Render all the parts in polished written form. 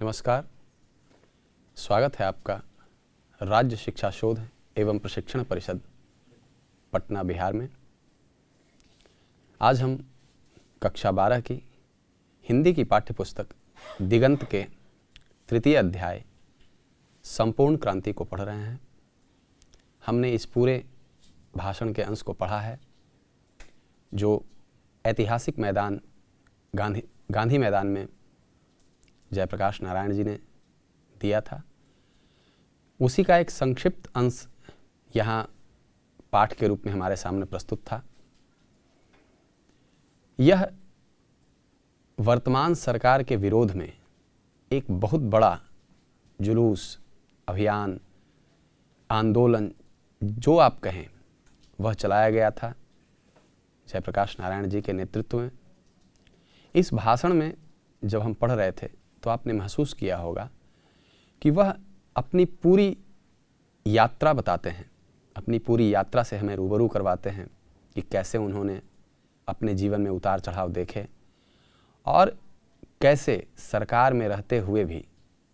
नमस्कार, स्वागत है आपका राज्य शिक्षा शोध एवं प्रशिक्षण परिषद पटना बिहार में। आज हम कक्षा 12 की हिंदी की पाठ्यपुस्तक दिगंत के तृतीय अध्याय संपूर्ण क्रांति को पढ़ रहे हैं। हमने इस पूरे भाषण के अंश को पढ़ा है जो ऐतिहासिक मैदान गांधी मैदान में जयप्रकाश नारायण जी ने दिया था। उसी का एक संक्षिप्त अंश यहाँ पाठ के रूप में हमारे सामने प्रस्तुत था। यह वर्तमान सरकार के विरोध में एक बहुत बड़ा जुलूस, अभियान, आंदोलन जो आप कहें वह चलाया गया था जयप्रकाश नारायण जी के नेतृत्व में। इस भाषण में जब हम पढ़ रहे थे तो आपने महसूस किया होगा कि वह अपनी पूरी यात्रा बताते हैं, अपनी पूरी यात्रा से हमें रूबरू करवाते हैं कि कैसे उन्होंने अपने जीवन में उतार चढ़ाव देखे और कैसे सरकार में रहते हुए भी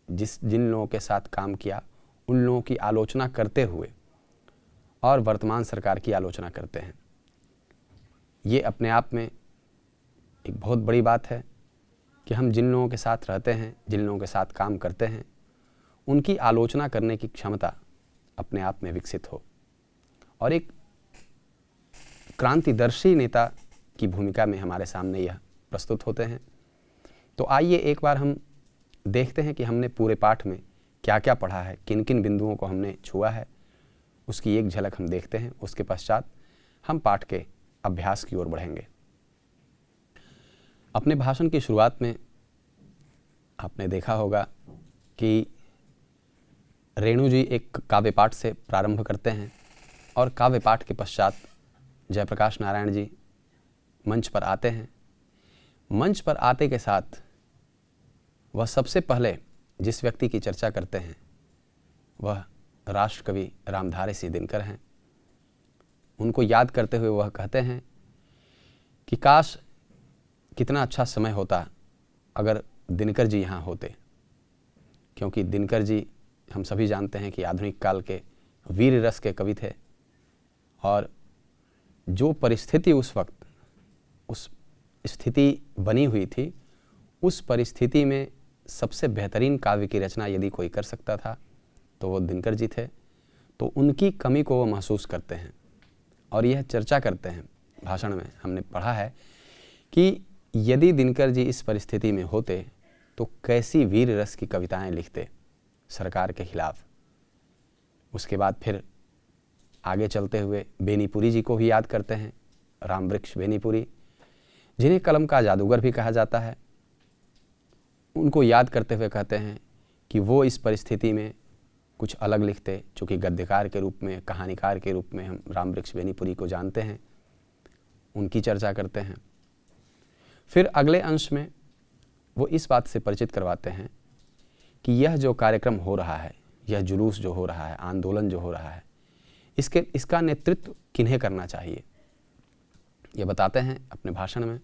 जिन लोगों के साथ काम किया उन लोगों की आलोचना करते हुए और वर्तमान सरकार की आलोचना करते हैं। ये अपने आप में एक बहुत बड़ी बात है कि हम जिन लोगों के साथ रहते हैं, जिन लोगों के साथ काम करते हैं, उनकी आलोचना करने की क्षमता अपने आप में विकसित हो और एक क्रांतिदर्शी नेता की भूमिका में हमारे सामने यह प्रस्तुत होते हैं। तो आइए एक बार हम देखते हैं कि हमने पूरे पाठ में क्या क्या पढ़ा है, किन किन बिंदुओं को हमने छुआ है, उसकी एक झलक हम देखते हैं। उसके पश्चात हम पाठ के अभ्यास की ओर बढ़ेंगे। अपने भाषण की शुरुआत में आपने देखा होगा कि रेणु जी एक काव्य पाठ से प्रारंभ करते हैं और काव्य पाठ के पश्चात जयप्रकाश नारायण जी मंच पर आते हैं। मंच पर आते के साथ वह सबसे पहले जिस व्यक्ति की चर्चा करते हैं वह राष्ट्रकवि रामधारी सिंह दिनकर हैं। उनको याद करते हुए वह कहते हैं कि काश कितना अच्छा समय होता अगर दिनकर जी यहाँ होते, क्योंकि दिनकर जी हम सभी जानते हैं कि आधुनिक काल के वीर रस के कवि थे और जो परिस्थिति उस वक्त उस स्थिति बनी हुई थी, उस परिस्थिति में सबसे बेहतरीन काव्य की रचना यदि कोई कर सकता था तो वो दिनकर जी थे। तो उनकी कमी को वो महसूस करते हैं और यह चर्चा करते हैं। भाषण में हमने पढ़ा है कि यदि दिनकर जी इस परिस्थिति में होते तो कैसी वीर रस की कविताएं लिखते सरकार के खिलाफ। उसके बाद फिर आगे चलते हुए बेनीपुरी जी को भी याद करते हैं, रामवृक्ष बेनीपुरी, जिन्हें कलम का जादूगर भी कहा जाता है। उनको याद करते हुए कहते हैं कि वो इस परिस्थिति में कुछ अलग लिखते, चूँकि गद्यकार के रूप में, कहानीकार के रूप में हम रामवृक्ष बेनीपुरी को जानते हैं। उनकी चर्चा करते हैं। फिर अगले अंश में वो इस बात से परिचित करवाते हैं कि यह जो कार्यक्रम हो रहा है, यह जुलूस जो हो रहा है, आंदोलन जो हो रहा है, इसका नेतृत्व किन्हें करना चाहिए। ये बताते हैं अपने भाषण में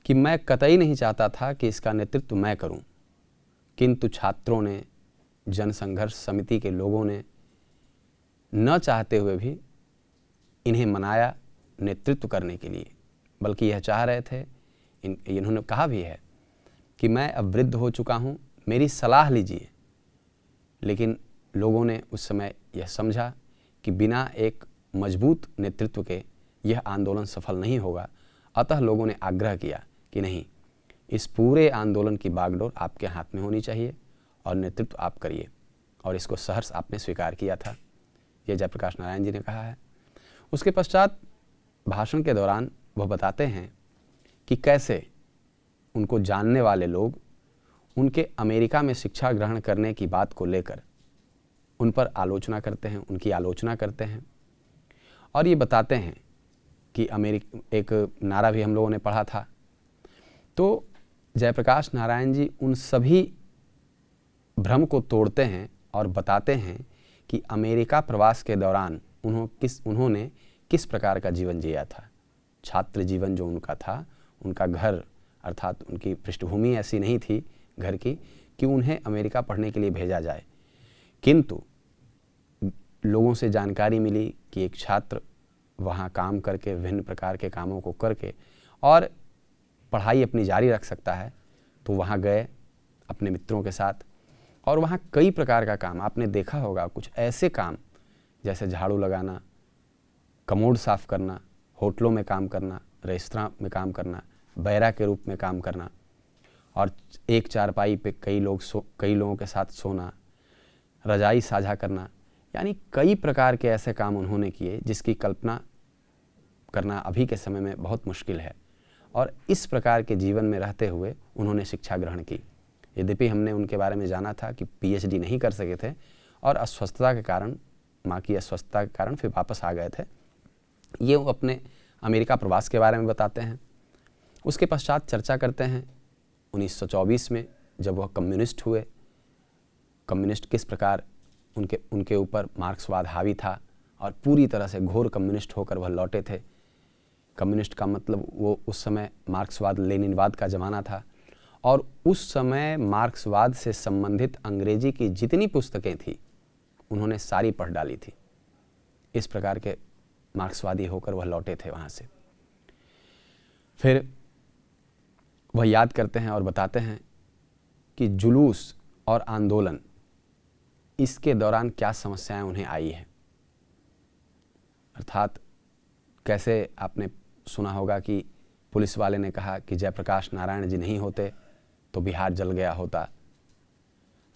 कि मैं कतई नहीं चाहता था कि इसका नेतृत्व मैं करूं, किंतु छात्रों ने, जनसंघर्ष समिति के लोगों ने न चाहते हुए भी इन्हें मनाया नेतृत्व करने के लिए। बल्कि यह चाह रहे थे, इन्होंने कहा भी है कि मैं अब वृद्ध हो चुका हूँ, मेरी सलाह लीजिए। लेकिन लोगों ने उस समय यह समझा कि बिना एक मजबूत नेतृत्व के यह आंदोलन सफल नहीं होगा। अतः लोगों ने आग्रह किया कि नहीं, इस पूरे आंदोलन की बागडोर आपके हाथ में होनी चाहिए और नेतृत्व आप करिए। और इसको सहर्ष आपने स्वीकार किया था, यह जयप्रकाश नारायण जी ने कहा है। उसके पश्चात भाषण के दौरान वह बताते हैं कि कैसे उनको जानने वाले लोग उनके अमेरिका में शिक्षा ग्रहण करने की बात को लेकर उन पर आलोचना करते हैं, उनकी आलोचना करते हैं। और ये बताते हैं कि एक नारा भी हम लोगों ने पढ़ा था। तो जयप्रकाश नारायण जी उन सभी भ्रम को तोड़ते हैं और बताते हैं कि अमेरिका प्रवास के दौरान उन्होंने किस प्रकार का जीवन जिया था। छात्र जीवन जो उनका था, उनका घर अर्थात उनकी पृष्ठभूमि ऐसी नहीं थी घर की कि उन्हें अमेरिका पढ़ने के लिए भेजा जाए, किंतु लोगों से जानकारी मिली कि एक छात्र वहाँ काम करके विभिन्न प्रकार के कामों को करके और पढ़ाई अपनी जारी रख सकता है, तो वहाँ गए अपने मित्रों के साथ। और वहाँ कई प्रकार का काम आपने देखा होगा, कुछ ऐसे काम जैसे झाड़ू लगाना, कमोड साफ करना, होटलों में काम करना, रेस्तरां में काम करना, बैरा के रूप में काम करना, और एक चारपाई पे कई लोगों के साथ सोना, रजाई साझा करना, यानी कई प्रकार के ऐसे काम उन्होंने किए जिसकी कल्पना करना अभी के समय में बहुत मुश्किल है। और इस प्रकार के जीवन में रहते हुए उन्होंने शिक्षा ग्रहण की। यद्यपि हमने उनके बारे में जाना था कि पीएचडी नहीं कर सके थे और अस्वस्थता के कारण, माँ की अस्वस्थता के कारण फिर वापस आ गए थे। ये वो अपने अमेरिका प्रवास के बारे में बताते हैं। उसके पश्चात चर्चा करते हैं 1924 में जब वह कम्युनिस्ट हुए, कम्युनिस्ट किस प्रकार उनके ऊपर मार्क्सवाद हावी था और पूरी तरह से घोर कम्युनिस्ट होकर वह लौटे थे। कम्युनिस्ट का मतलब वो उस समय मार्क्सवाद लेनिनवाद का ज़माना था और उस समय मार्क्सवाद से संबंधित अंग्रेजी की जितनी पुस्तकें थी उन्होंने सारी पढ़ डाली थी। इस प्रकार के मार्क्सवादी होकर वह लौटे थे वहाँ से। फिर वह याद करते हैं और बताते हैं कि जुलूस और आंदोलन, इसके दौरान क्या समस्याएं उन्हें आई है। अर्थात कैसे आपने सुना होगा कि पुलिस वाले ने कहा कि जयप्रकाश नारायण जी नहीं होते तो बिहार जल गया होता।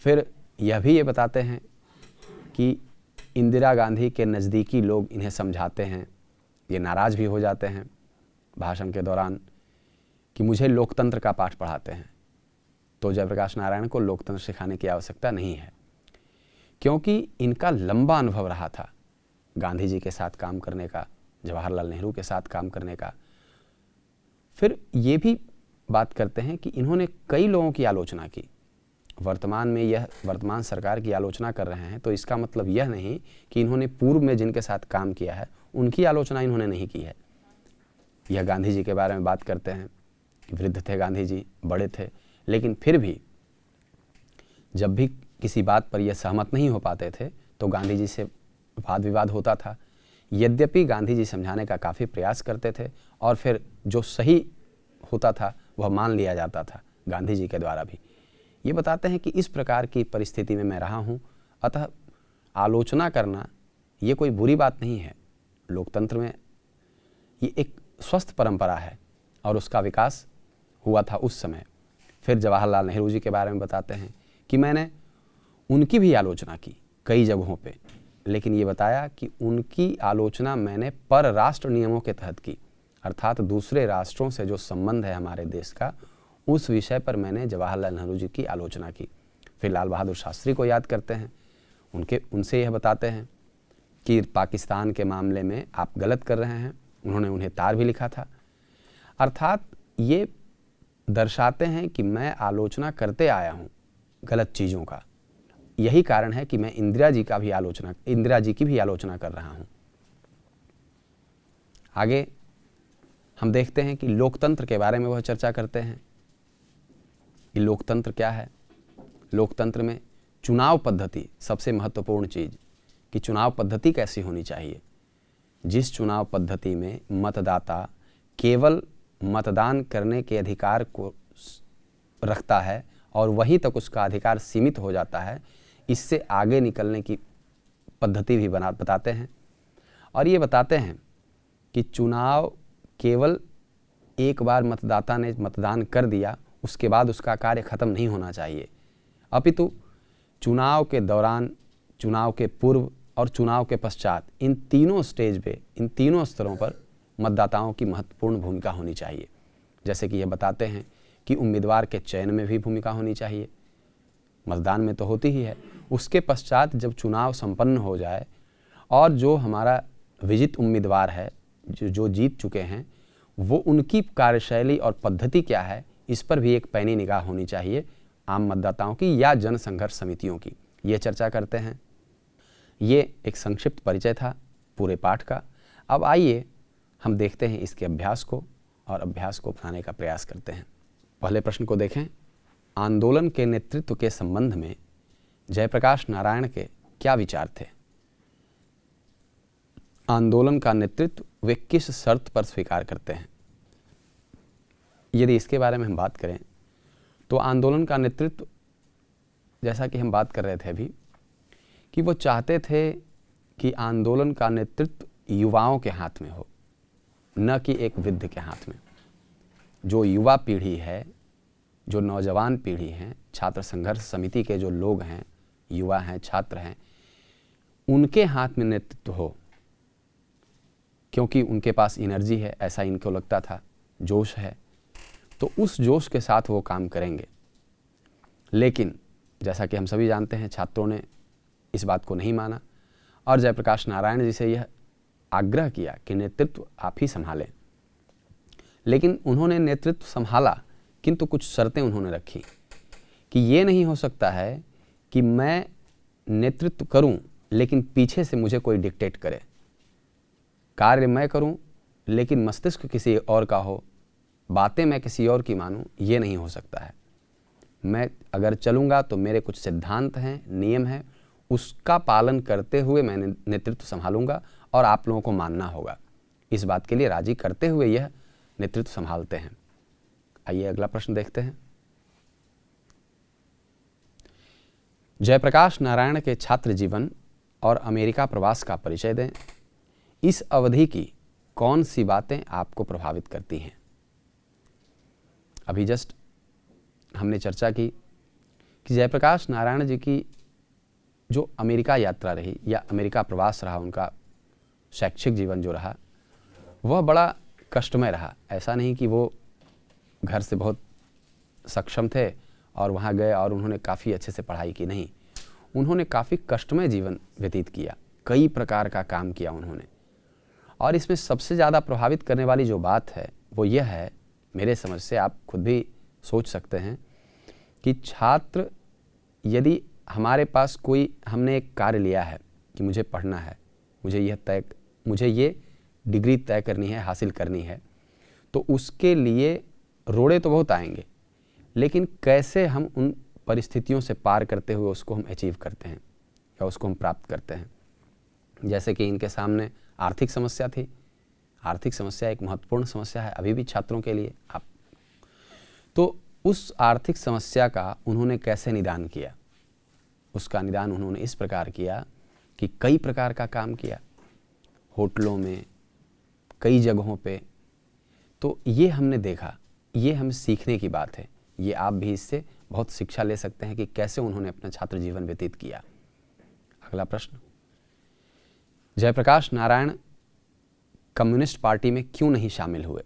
फिर यह भी ये बताते हैं कि इंदिरा गांधी के नज़दीकी लोग इन्हें समझाते हैं, ये नाराज़ भी हो जाते हैं भाषण के दौरान कि मुझे लोकतंत्र का पाठ पढ़ाते हैं। तो जयप्रकाश नारायण को लोकतंत्र सिखाने की आवश्यकता नहीं है, क्योंकि इनका लंबा अनुभव रहा था गांधी जी के साथ काम करने का, जवाहरलाल नेहरू के साथ काम करने का। फिर ये भी बात करते हैं कि इन्होंने कई लोगों की आलोचना की। वर्तमान सरकार की आलोचना कर रहे हैं तो इसका मतलब यह नहीं कि इन्होंने पूर्व में जिनके साथ काम किया है उनकी आलोचना इन्होंने नहीं की है। यह गांधी जी के बारे में बात करते हैं कि वृद्ध थे गांधी जी, बड़े थे, लेकिन फिर भी जब भी किसी बात पर यह सहमत नहीं हो पाते थे तो गांधी जी से वाद विवाद होता था। यद्यपि गांधी जी समझाने का काफ़ी प्रयास करते थे और फिर जो सही होता था वह मान लिया जाता था गांधी जी के द्वारा भी। ये बताते हैं कि इस प्रकार की परिस्थिति में मैं रहा हूँ, अतः आलोचना करना ये कोई बुरी बात नहीं है। लोकतंत्र में ये एक स्वस्थ परंपरा है और उसका विकास हुआ था उस समय। फिर जवाहरलाल नेहरू जी के बारे में बताते हैं कि मैंने उनकी भी आलोचना की कई जगहों पे, लेकिन ये बताया कि उनकी आलोचना मैंने परराष्ट्र नियमों के तहत की, अर्थात दूसरे राष्ट्रों से जो संबंध है हमारे देश का, उस विषय पर मैंने जवाहरलाल नेहरू जी की आलोचना की। फिर लाल बहादुर शास्त्री को याद करते हैं, उनसे यह बताते हैं कि पाकिस्तान के मामले में आप गलत कर रहे हैं। उन्होंने उन्हें तार भी लिखा था। अर्थात ये दर्शाते हैं कि मैं आलोचना करते आया हूँ गलत चीज़ों का। यही कारण है कि मैं इंदिरा जी की भी आलोचना कर रहा हूँ। आगे हम देखते हैं कि लोकतंत्र के बारे में वह चर्चा करते हैं कि लोकतंत्र क्या है। लोकतंत्र में चुनाव पद्धति सबसे महत्वपूर्ण चीज़, कि चुनाव पद्धति कैसी होनी चाहिए। जिस चुनाव पद्धति में मतदाता केवल मतदान करने के अधिकार को रखता है और वहीं तक उसका अधिकार सीमित हो जाता है, इससे आगे निकलने की पद्धति भी बताते हैं। और ये बताते हैं कि चुनाव केवल एक बार मतदाता ने मतदान कर दिया उसके बाद उसका कार्य खत्म नहीं होना चाहिए, अपितु चुनाव के दौरान, चुनाव के पूर्व और चुनाव के पश्चात, इन तीनों स्टेज पे, इन तीनों स्तरों पर मतदाताओं की महत्वपूर्ण भूमिका होनी चाहिए। जैसे कि ये बताते हैं कि उम्मीदवार के चयन में भी भूमिका होनी चाहिए, मतदान में तो होती ही है। उसके पश्चात जब चुनाव संपन्न हो जाए और जो हमारा विजित उम्मीदवार है, जो जीत चुके हैं, वो उनकी कार्यशैली और पद्धति क्या है, इस पर भी एक पैनी निगाह होनी चाहिए आम मतदाताओं की या जन संघर्ष समितियों की। ये चर्चा करते हैं। ये एक संक्षिप्त परिचय था पूरे पाठ का। अब आइए हम देखते हैं इसके अभ्यास को और अभ्यास को अपनाने का प्रयास करते हैं। पहले प्रश्न को देखें। आंदोलन के नेतृत्व के संबंध में जयप्रकाश नारायण के क्या विचार थे? आंदोलन का नेतृत्व वे किस शर्त पर स्वीकार करते हैं? यदि इसके बारे में हम बात करें तो आंदोलन का नेतृत्व, जैसा कि हम बात कर रहे थे अभी, कि वो चाहते थे कि आंदोलन का नेतृत्व युवाओं के हाथ में हो, न कि एक वृद्ध के हाथ में। जो युवा पीढ़ी है, जो नौजवान पीढ़ी हैं, छात्र संघर्ष समिति के जो लोग हैं, युवा हैं, छात्र हैं, उनके हाथ में नेतृत्व हो, क्योंकि उनके पास एनर्जी है, ऐसा इनको लगता था, जोश है, तो उस जोश के साथ वो काम करेंगे। लेकिन जैसा कि हम सभी जानते हैं, छात्रों ने इस बात को नहीं माना और जयप्रकाश नारायण जी से यह आग्रह किया कि नेतृत्व आप ही संभालें। लेकिन उन्होंने नेतृत्व संभाला, किंतु कुछ शर्तें उन्होंने रखी कि ये नहीं हो सकता है कि मैं नेतृत्व करूं लेकिन पीछे से मुझे कोई डिक्टेट करे। कार्य मैं करूं लेकिन मस्तिष्क किसी और का हो, बातें मैं किसी और की मानूं, ये नहीं हो सकता है। मैं अगर चलूंगा तो मेरे कुछ सिद्धांत हैं, नियम हैं, उसका पालन करते हुए मैं नेतृत्व संभालूंगा और आप लोगों को मानना होगा। इस बात के लिए राजी करते हुए यह नेतृत्व संभालते हैं। आइए अगला प्रश्न देखते हैं। जयप्रकाश नारायण के छात्र जीवन और अमेरिका प्रवास का परिचय दें। इस अवधि की कौन सी बातें आपको प्रभावित करती हैं? अभी जस्ट हमने चर्चा की कि जयप्रकाश नारायण जी की जो अमेरिका यात्रा रही या अमेरिका प्रवास रहा, उनका शैक्षिक जीवन जो रहा, वह बड़ा कष्टमय रहा। ऐसा नहीं कि वो घर से बहुत सक्षम थे और वहाँ गए और उन्होंने काफ़ी अच्छे से पढ़ाई की, नहीं, उन्होंने काफ़ी कष्टमय जीवन व्यतीत किया, कई प्रकार का काम किया उन्होंने। और इसमें सबसे ज़्यादा प्रभावित करने वाली जो बात है वो यह है, मेरे समझ से आप खुद भी सोच सकते हैं, कि छात्र यदि हमारे पास कोई, हमने एक कार्य लिया है कि मुझे पढ़ना है, मुझे ये डिग्री तय करनी है, हासिल करनी है, तो उसके लिए रोड़े तो बहुत आएंगे, लेकिन कैसे हम उन परिस्थितियों से पार करते हुए उसको हम अचीव करते हैं या उसको हम प्राप्त करते हैं। जैसे कि इनके सामने आर्थिक समस्या थी। आर्थिक समस्या एक महत्वपूर्ण समस्या है अभी भी छात्रों के लिए। तो उस आर्थिक समस्या का उन्होंने कैसे निदान किया? उसका निदान उन्होंने इस प्रकार किया कि कई प्रकार का काम किया, होटलों में, कई जगहों पे। तो ये हमने देखा, ये हमें सीखने की बात है। ये आप भी इससे बहुत शिक्षा ले सकते हैं कि कैसे उन्होंने अपना छात्र जीवन व्यतीत किया। अगला प्रश्न, जयप्रकाश नारायण कम्युनिस्ट पार्टी में क्यों नहीं शामिल हुए?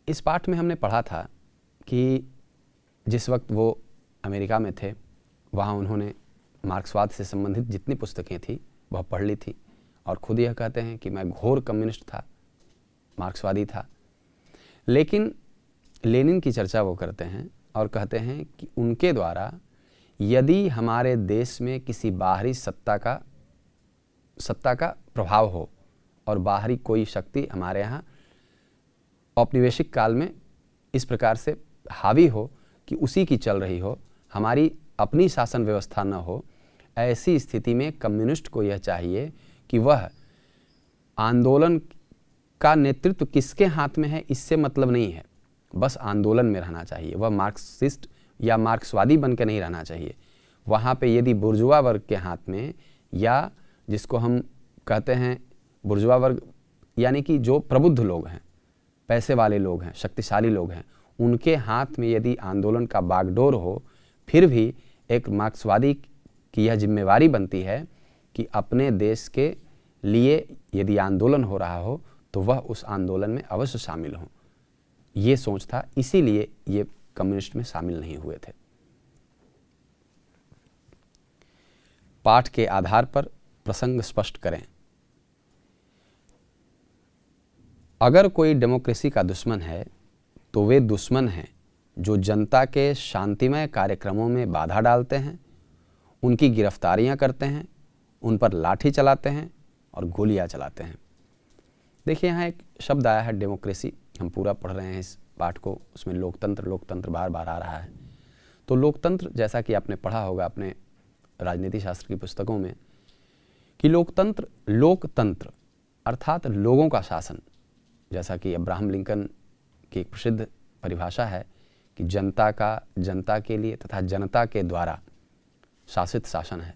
इस पाठ में हमने पढ़ा था कि जिस वक्त वो अमेरिका में थे, वहाँ उन्होंने मार्क्सवाद से संबंधित जितनी पुस्तकें थी वह पढ़ ली थी और खुद यह कहते हैं कि मैं घोर कम्युनिस्ट था, मार्क्सवादी था। लेकिन लेनिन की चर्चा वो करते हैं और कहते हैं कि उनके द्वारा यदि हमारे देश में किसी बाहरी सत्ता का प्रभाव हो और बाहरी कोई शक्ति हमारे यहाँ औपनिवेशिक काल में इस प्रकार से हावी हो कि उसी की चल रही हो, हमारी अपनी शासन व्यवस्था न हो, ऐसी स्थिति में कम्युनिस्ट को यह चाहिए कि वह आंदोलन का नेतृत्व किसके हाथ में है इससे मतलब नहीं है, बस आंदोलन में रहना चाहिए। वह मार्क्सिस्ट या मार्क्सवादी बन के नहीं रहना चाहिए। वहाँ पे यदि बुर्जुआ वर्ग के हाथ में, या जिसको हम कहते हैं बुर्जुआ वर्ग, यानी कि जो प्रबुद्ध लोग हैं, पैसे वाले लोग हैं, शक्तिशाली लोग हैं, उनके हाथ में यदि आंदोलन का बागडोर हो, फिर भी एक मार्क्सवादी की यह जिम्मेवारी बनती है कि अपने देश के लिए यदि आंदोलन हो रहा हो तो वह उस आंदोलन में अवश्य शामिल हो। ये सोच था, इसीलिए ये कम्युनिस्ट में शामिल नहीं हुए थे। पाठ के आधार पर प्रसंग स्पष्ट करें। अगर कोई डेमोक्रेसी का दुश्मन है तो वे दुश्मन हैं जो जनता के शांतिमय कार्यक्रमों में बाधा डालते हैं, उनकी गिरफ्तारियां करते हैं, उन पर लाठी चलाते हैं और गोलियां चलाते हैं। देखिए यहाँ एक शब्द आया है डेमोक्रेसी, हम पूरा पढ़ रहे हैं इस पाठ को, उसमें लोकतंत्र लोकतंत्र बार बार आ रहा है। तो लोकतंत्र, जैसा कि आपने पढ़ा होगा अपने राजनीति शास्त्र की पुस्तकों में, कि लोकतंत्र लोकतंत्र अर्थात लोगों का शासन, जैसा कि अब्राहम लिंकन की एक प्रसिद्ध परिभाषा है कि जनता का जनता के लिए तथा जनता के द्वारा शासित शासन है।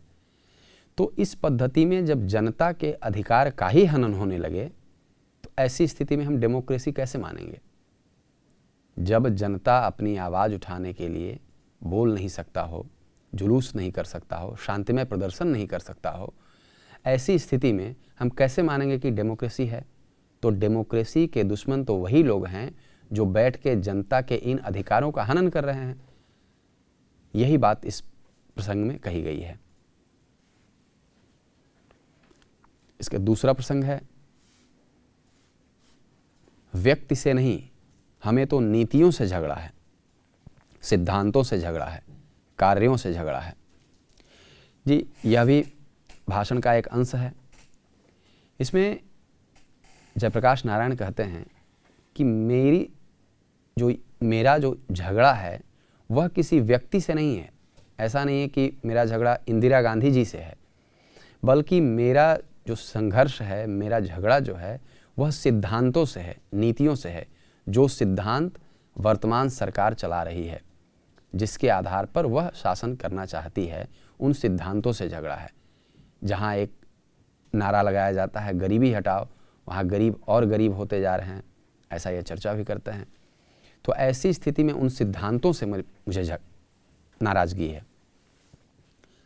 तो इस पद्धति में जब जनता के अधिकार का ही हनन होने लगे तो ऐसी स्थिति में हम डेमोक्रेसी कैसे मानेंगे? जब जनता अपनी आवाज़ उठाने के लिए बोल नहीं सकता हो, जुलूस नहीं कर सकता हो, शांतिमय प्रदर्शन नहीं कर सकता हो, ऐसी स्थिति में हम कैसे मानेंगे कि डेमोक्रेसी है? तो डेमोक्रेसी के दुश्मन तो वही लोग हैं जो बैठ के जनता के इन अधिकारों का हनन कर रहे हैं। यही बात इस प्रसंग में कही गई है। इसका दूसरा प्रसंग है, व्यक्ति से नहीं, हमें तो नीतियों से झगड़ा है, सिद्धांतों से झगड़ा है, कार्यों से झगड़ा है। जी, यह भी भाषण का एक अंश है। इसमें जयप्रकाश नारायण कहते हैं कि मेरा जो झगड़ा है वह किसी व्यक्ति से नहीं है। ऐसा नहीं है कि मेरा झगड़ा इंदिरा गांधी जी से है, बल्कि मेरा जो संघर्ष है, मेरा झगड़ा जो है वह सिद्धांतों से है, नीतियों से है। जो सिद्धांत वर्तमान सरकार चला रही है, जिसके आधार पर वह शासन करना चाहती है, उन सिद्धांतों से झगड़ा है। जहाँ एक नारा लगाया जाता है गरीबी हटाओ, वहाँ गरीब और गरीब होते जा रहे हैं, ऐसा ये चर्चा भी करते हैं। तो ऐसी स्थिति में उन सिद्धांतों से मुझे नाराज़गी है।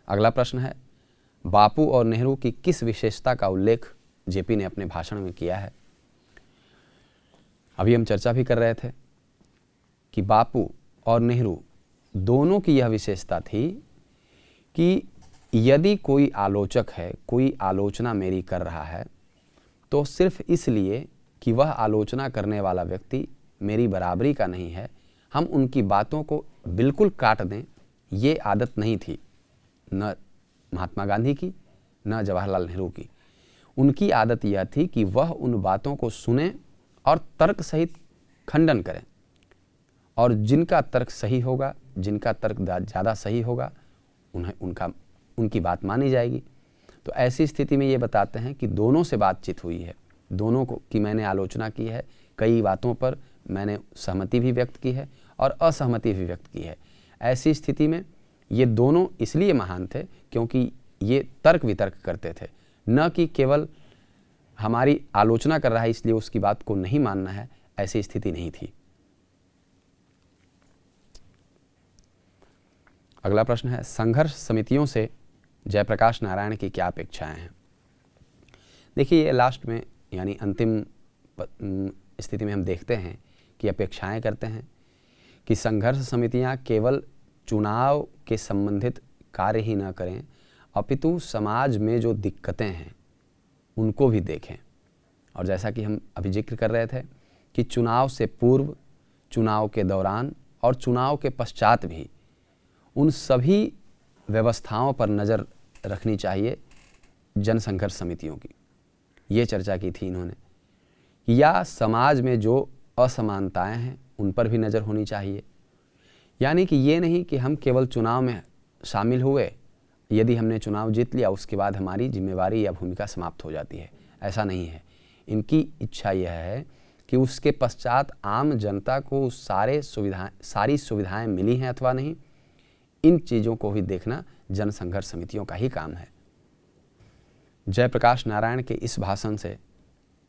अगला प्रश्न है, बापू और नेहरू की किस विशेषता का उल्लेख जेपी ने अपने भाषण में किया है? अभी हम चर्चा भी कर रहे थे कि बापू और नेहरू दोनों की यह विशेषता थी कि यदि कोई आलोचक है, कोई आलोचना मेरी कर रहा है, तो सिर्फ इसलिए कि वह आलोचना करने वाला व्यक्ति मेरी बराबरी का नहीं है, हम उनकी बातों को बिल्कुल काट दें, ये आदत नहीं थी न महात्मा गांधी की, न जवाहरलाल नेहरू की। उनकी आदत यह थी कि वह उन बातों को सुने और तर्क सहित खंडन करें, और जिनका तर्क सही होगा, जिनका तर्क ज़्यादा सही होगा, उनकी बात मानी जाएगी। तो ऐसी स्थिति में ये बताते हैं कि दोनों से बातचीत हुई है, दोनों को कि मैंने आलोचना की है, कई बातों पर मैंने सहमति भी व्यक्त की है और असहमति भी व्यक्त की है। ऐसी स्थिति में ये दोनों इसलिए महान थे क्योंकि ये तर्क वितर्क करते थे, न कि केवल हमारी आलोचना कर रहा है इसलिए उसकी बात को नहीं मानना है, ऐसी स्थिति नहीं थी। अगला प्रश्न है, संघर्ष समितियों से जयप्रकाश नारायण की क्या अपेक्षाएं हैं? देखिए, ये लास्ट में यानी अंतिम स्थिति में हम देखते हैं कि अपेक्षाएं करते हैं कि संघर्ष समितियां केवल चुनाव के संबंधित कार्य ही न करें, अपितु समाज में जो दिक्कतें हैं उनको भी देखें। और जैसा कि हम अभी जिक्र कर रहे थे कि चुनाव से पूर्व, चुनाव के दौरान और चुनाव के पश्चात भी उन सभी व्यवस्थाओं पर नज़र रखनी चाहिए जनसंघर्ष समितियों की। ये चर्चा की थी इन्होंने, या समाज में जो असमानताएं हैं उन पर भी नज़र होनी चाहिए। यानी कि ये नहीं कि हम केवल चुनाव में शामिल हुए, यदि हमने चुनाव जीत लिया उसके बाद हमारी जिम्मेवारी या भूमिका समाप्त हो जाती है, ऐसा नहीं है। इनकी इच्छा यह है कि उसके पश्चात आम जनता को सारी सुविधाएं मिली हैं अथवा नहीं, इन चीज़ों को भी देखना जनसंघर्ष समितियों का ही काम है। जयप्रकाश नारायण के इस भाषण से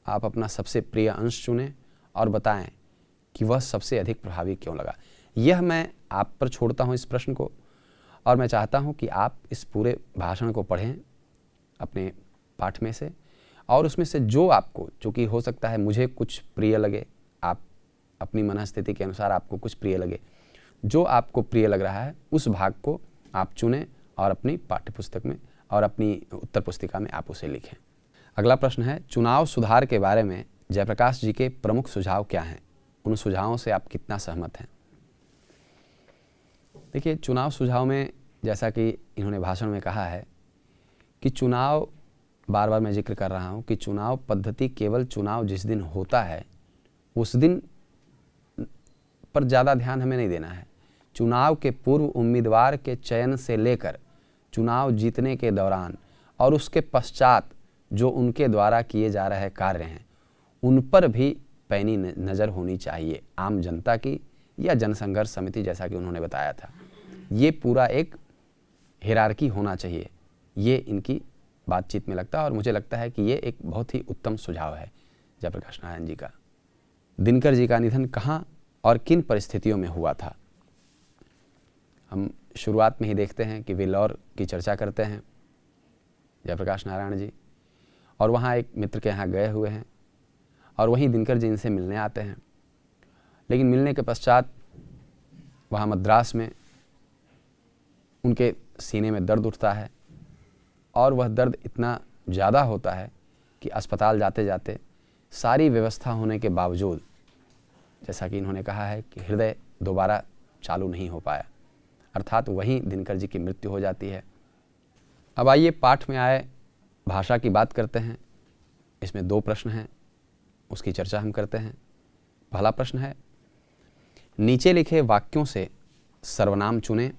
आप अपना सबसे प्रिय अंश चुनें और बताएं कि वह सबसे अधिक प्रभावी क्यों लगा। यह मैं आप पर छोड़ता हूं इस प्रश्न को, और मैं चाहता हूं कि आप इस पूरे भाषण को पढ़ें अपने पाठ में से, और उसमें से जो आपको, जो कि हो सकता है मुझे कुछ प्रिय लगे, आप अपनी मनस्थिति के अनुसार आपको कुछ प्रिय लगे, जो आपको प्रिय लग रहा है उस भाग को आप चुनें और अपनी पाठ्यपुस्तक में और अपनी उत्तर पुस्तिका में आप उसे लिखें। अगला प्रश्न है, चुनाव सुधार के बारे में जयप्रकाश जी के प्रमुख सुझाव क्या हैं? उन सुझावों से आप कितना सहमत हैं? देखिए, चुनाव सुझाव में जैसा कि इन्होंने भाषण में कहा है कि चुनाव, बार बार मैं जिक्र कर रहा हूं कि चुनाव पद्धति केवल चुनाव जिस दिन होता है उस दिन पर ज़्यादा ध्यान हमें नहीं देना है। चुनाव के पूर्व उम्मीदवार के चयन से लेकर चुनाव जीतने के दौरान और उसके पश्चात जो उनके द्वारा किए जा रहे कार्य हैं उन पर भी पैनी नज़र होनी चाहिए आम जनता की या जनसंघर्ष समिति, जैसा कि उन्होंने बताया था। ये पूरा एक हिरार्की होना चाहिए, ये इनकी बातचीत में लगता है और मुझे लगता है कि ये एक बहुत ही उत्तम सुझाव है जयप्रकाश नारायण जी का। दिनकर जी का निधन कहाँ और किन परिस्थितियों में हुआ था? हम शुरुआत में ही देखते हैं कि वेल्लोर की चर्चा करते हैं जयप्रकाश नारायण जी, और वहाँ एक मित्र के यहाँ गए हुए हैं और वहीं दिनकर जी इनसे मिलने आते हैं। लेकिन मिलने के पश्चात वहाँ मद्रास में उनके सीने में दर्द उठता है और वह दर्द इतना ज़्यादा होता है कि अस्पताल जाते जाते सारी व्यवस्था होने के बावजूद, जैसा कि इन्होंने कहा है कि हृदय दोबारा चालू नहीं हो पाया, अर्थात वहीं दिनकर जी की मृत्यु हो जाती है। अब आइए पाठ में आए भाषा की बात करते हैं। इसमें 2 प्रश्न हैं, उसकी चर्चा हम करते हैं। पहला प्रश्न है, नीचे लिखे वाक्यों से सर्वनाम चुनें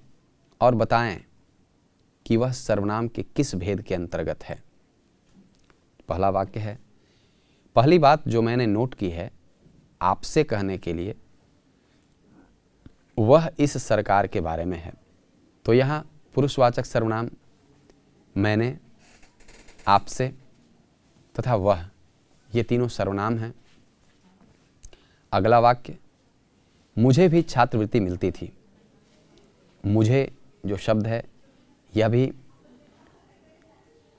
और बताएं कि वह सर्वनाम के किस भेद के अंतर्गत है। पहला वाक्य है, पहली बात जो मैंने नोट की है आपसे कहने के लिए वह इस सरकार के बारे में है। तो यहाँ पुरुषवाचक सर्वनाम मैंने, आपसे तथा वह, ये तीनों सर्वनाम हैं। अगला वाक्य, मुझे भी छात्रवृत्ति मिलती थी। मुझे जो शब्द है यह भी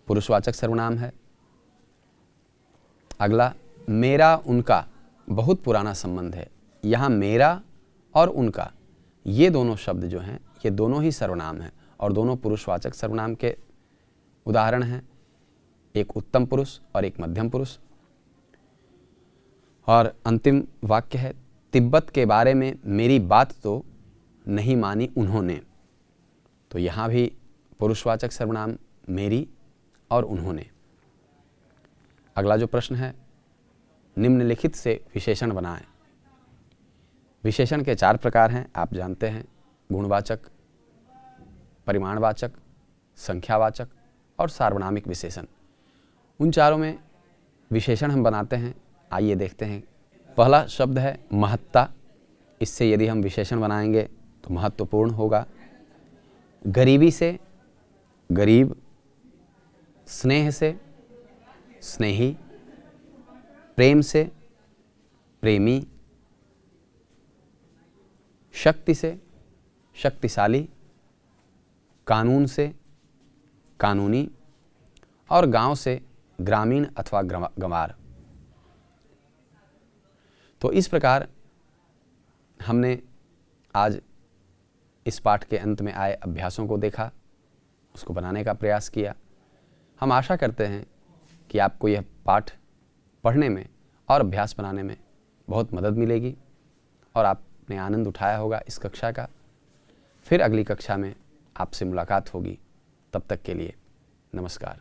पुरुषवाचक सर्वनाम है। अगला, मेरा उनका बहुत पुराना संबंध है। यहाँ मेरा और उनका ये दोनों शब्द जो हैं ये दोनों ही सर्वनाम हैं और दोनों पुरुषवाचक सर्वनाम के उदाहरण हैं, एक उत्तम पुरुष और एक मध्यम पुरुष। और अंतिम वाक्य है, तिब्बत के बारे में मेरी बात तो नहीं मानी उन्होंने। तो यहाँ भी पुरुषवाचक सर्वनाम मेरी और उन्होंने। अगला जो प्रश्न है, निम्नलिखित से विशेषण बनाएं। विशेषण के 4 प्रकार हैं, आप जानते हैं, गुणवाचक, परिमाणवाचक, संख्यावाचक और सार्वनामिक विशेषण। उन चारों में विशेषण हम बनाते हैं। आइए देखते हैं। पहला शब्द है महत्ता। इससे यदि हम विशेषण बनाएंगे तो महत्वपूर्ण होगा। गरीबी से गरीब, स्नेह से स्नेही, प्रेम से प्रेमी, शक्ति से शक्तिशाली, कानून से कानूनी और गांव से ग्रामीण अथवा गंवार। तो इस प्रकार हमने आज इस पाठ के अंत में आए अभ्यासों को देखा, उसको बनाने का प्रयास किया। हम आशा करते हैं कि आपको यह पाठ पढ़ने में और अभ्यास बनाने में बहुत मदद मिलेगी और आपने आनंद उठाया होगा इस कक्षा का। फिर अगली कक्षा में आपसे मुलाकात होगी। तब तक के लिए नमस्कार।